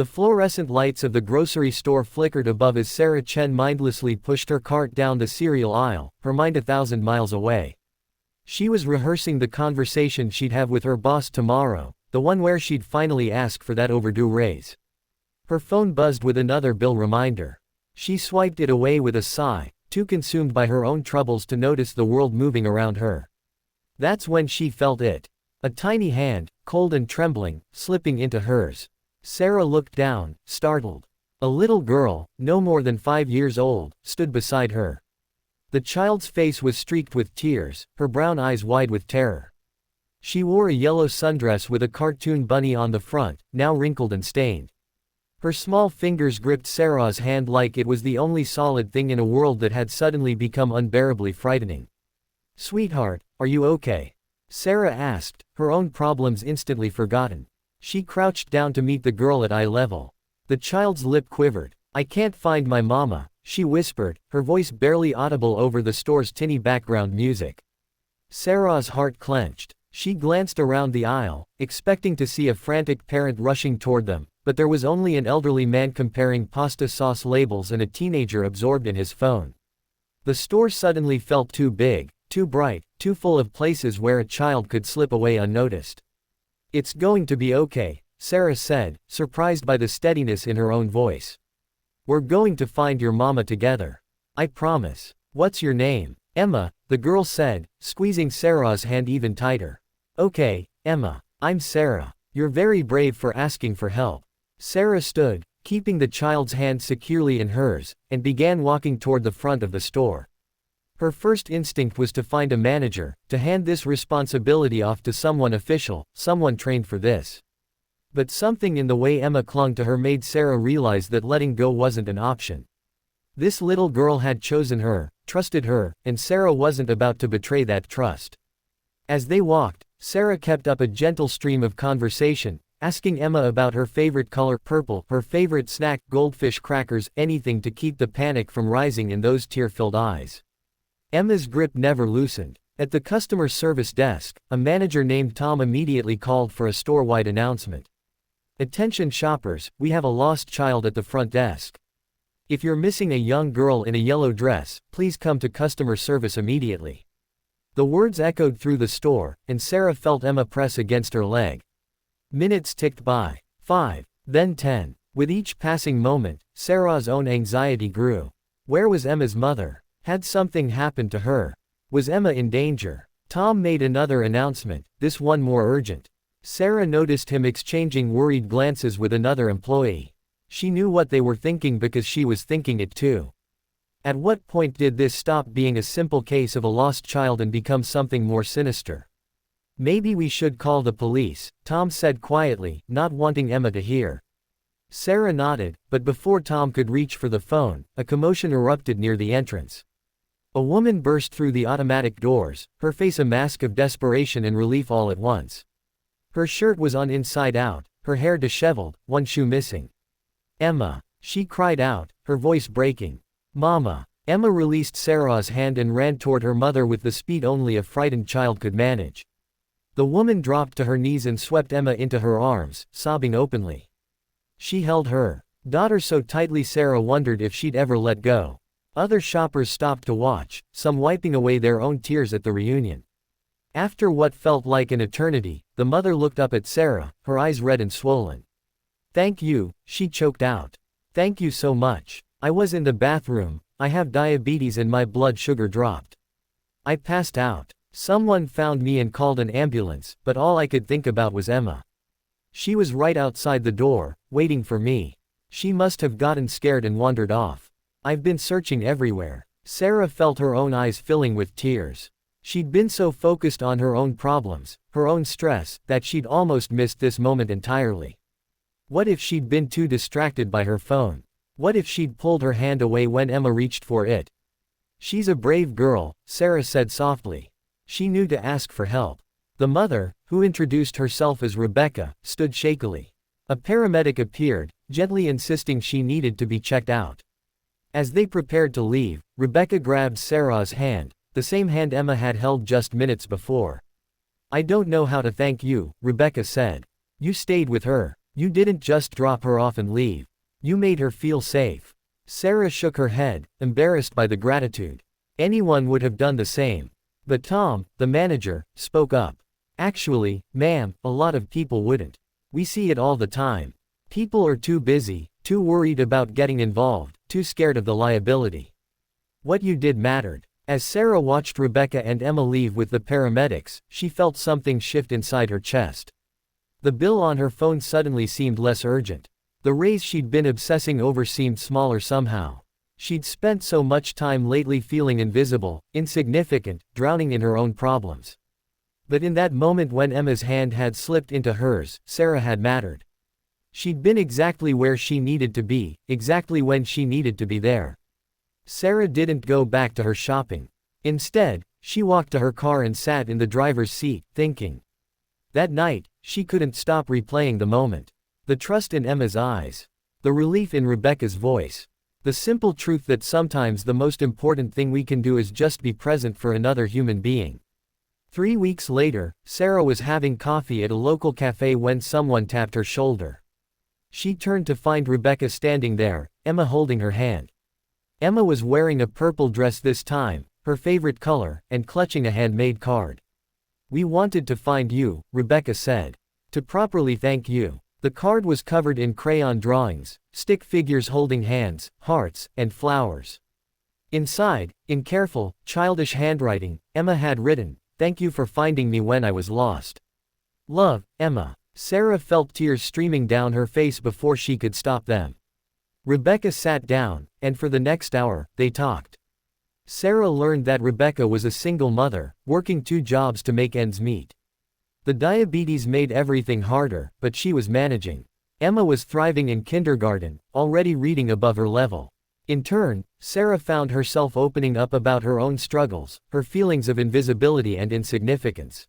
The fluorescent lights of the grocery store flickered above as Sarah Chen mindlessly pushed her cart down the cereal aisle, her mind 1,000 miles away. She was rehearsing the conversation she'd have with her boss tomorrow, the one where she'd finally ask for that overdue raise. Her phone buzzed with another bill reminder. She swiped it away with a sigh, too consumed by her own troubles to notice the world moving around her. That's when she felt it. A tiny hand, cold and trembling, slipping into hers. Sarah looked down, startled. A little girl, no more than 5 years old, stood beside her. The child's face was streaked with tears, her brown eyes wide with terror. She wore a yellow sundress with a cartoon bunny on the front, now wrinkled and stained. Her small fingers gripped Sarah's hand like it was the only solid thing in a world that had suddenly become unbearably frightening. "Sweetheart, are you okay?" Sarah asked, her own problems instantly forgotten. She crouched down to meet the girl at eye level. The child's lip quivered. "I can't find my mama," she whispered, her voice barely audible over the store's tinny background music. Sarah's heart clenched. She glanced around the aisle, expecting to see a frantic parent rushing toward them, but there was only an elderly man comparing pasta sauce labels and a teenager absorbed in his phone. The store suddenly felt too big, too bright, too full of places where a child could slip away unnoticed. "It's going to be okay," Sarah said, surprised by the steadiness in her own voice. "We're going to find your mama together. I promise. What's your name?" "Emma," the girl said, squeezing Sarah's hand even tighter. "Okay, Emma. I'm Sarah. You're very brave for asking for help." Sarah stood, keeping the child's hand securely in hers, and began walking toward the front of the store. Her first instinct was to find a manager, to hand this responsibility off to someone official, someone trained for this. But something in the way Emma clung to her made Sarah realize that letting go wasn't an option. This little girl had chosen her, trusted her, and Sarah wasn't about to betray that trust. As they walked, Sarah kept up a gentle stream of conversation, asking Emma about her favorite color purple, her favorite snack goldfish crackers, anything to keep the panic from rising in those tear-filled eyes. Emma's grip never loosened. At the customer service desk, a manager named Tom immediately called for a store-wide announcement. "Attention shoppers, we have a lost child at the front desk. If you're missing a young girl in a yellow dress, please come to customer service immediately." The words echoed through the store, and Sarah felt Emma press against her leg. Minutes ticked by. 5, then 10. With each passing moment, Sarah's own anxiety grew. Where was Emma's mother? Had something happened to her? Was Emma in danger? Tom made another announcement, this one more urgent. Sarah noticed him exchanging worried glances with another employee. She knew what they were thinking because she was thinking it too. At what point did this stop being a simple case of a lost child and become something more sinister? "Maybe we should call the police," Tom said quietly, not wanting Emma to hear. Sarah nodded, but before Tom could reach for the phone, a commotion erupted near the entrance. A woman burst through the automatic doors, her face a mask of desperation and relief all at once. Her shirt was on inside out, her hair disheveled, one shoe missing. "Emma!" she cried out, her voice breaking. "Mama!" Emma released Sarah's hand and ran toward her mother with the speed only a frightened child could manage. The woman dropped to her knees and swept Emma into her arms, sobbing openly. She held her daughter so tightly Sarah wondered if she'd ever let go. Other shoppers stopped to watch, some wiping away their own tears at the reunion. After what felt like an eternity, the mother looked up at Sarah, her eyes red and swollen. "Thank you," she choked out. "Thank you so much. I was in the bathroom, I have diabetes and my blood sugar dropped. I passed out. Someone found me and called an ambulance, but all I could think about was Emma. She was right outside the door, waiting for me. She must have gotten scared and wandered off. I've been searching everywhere." Sarah felt her own eyes filling with tears. She'd been so focused on her own problems, her own stress, that she'd almost missed this moment entirely. What if she'd been too distracted by her phone? What if she'd pulled her hand away when Emma reached for it? "She's a brave girl," Sarah said softly. She knew to ask for help. The mother, who introduced herself as Rebecca, stood shakily. A paramedic appeared, gently insisting she needed to be checked out. As they prepared to leave, Rebecca grabbed Sarah's hand, the same hand Emma had held just minutes before. "I don't know how to thank you," Rebecca said. "You stayed with her. You didn't just drop her off and leave. You made her feel safe. Sarah shook her head, embarrassed by the gratitude. Anyone would have done the same. But Tom, the manager, spoke up. Actually, ma'am, a lot of people wouldn't. We see it all the time. People are too busy, too worried about getting involved, too scared of the liability. What you did mattered. As Sarah watched Rebecca and Emma leave with the paramedics, she felt something shift inside her chest. The bill on her phone suddenly seemed less urgent. The raise she'd been obsessing over seemed smaller somehow. She'd spent so much time lately feeling invisible, insignificant, drowning in her own problems. But in that moment when Emma's hand had slipped into hers, Sarah had mattered. She'd been exactly where she needed to be, exactly when she needed to be there. Sarah didn't go back to her shopping. Instead, she walked to her car and sat in the driver's seat, thinking. That night, she couldn't stop replaying the moment. The trust in Emma's eyes. The relief in Rebecca's voice. The simple truth that sometimes the most important thing we can do is just be present for another human being. 3 weeks later, Sarah was having coffee at a local cafe when someone tapped her shoulder. She turned to find Rebecca standing there, Emma holding her hand. Emma was wearing a purple dress this time, her favorite color, and clutching a handmade card. We wanted to find you, Rebecca said. To properly thank you. The card was covered in crayon drawings, stick figures holding hands, hearts, and flowers. Inside, in careful, childish handwriting, Emma had written, "Thank you for finding me when I was lost. Love, Emma." Sarah felt tears streaming down her face before she could stop them. Rebecca sat down, and for the next hour, they talked. Sarah learned that Rebecca was a single mother, working 2 jobs to make ends meet. The diabetes made everything harder, but she was managing. Emma was thriving in kindergarten, already reading above her level. In turn, Sarah found herself opening up about her own struggles, her feelings of invisibility and insignificance.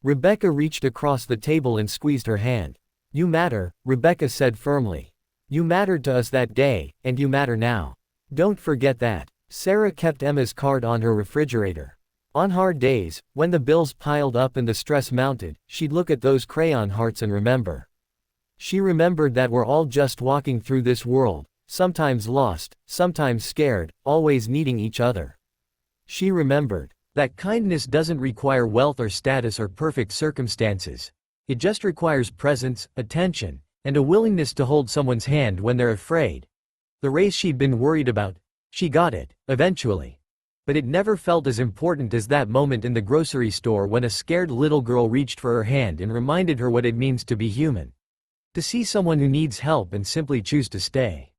Rebecca reached across the table and squeezed her hand. You matter, Rebecca said firmly. You mattered to us that day, and you matter now. Don't forget that. Sarah kept Emma's card on her refrigerator. On hard days, when the bills piled up and the stress mounted, she'd look at those crayon hearts and remember. She remembered that we're all just walking through this world, sometimes lost, sometimes scared, always needing each other. She remembered that kindness doesn't require wealth or status or perfect circumstances. It just requires presence, attention, and a willingness to hold someone's hand when they're afraid. The race she'd been worried about, she got it, eventually. But it never felt as important as that moment in the grocery store when a scared little girl reached for her hand and reminded her what it means to be human. To see someone who needs help and simply choose to stay.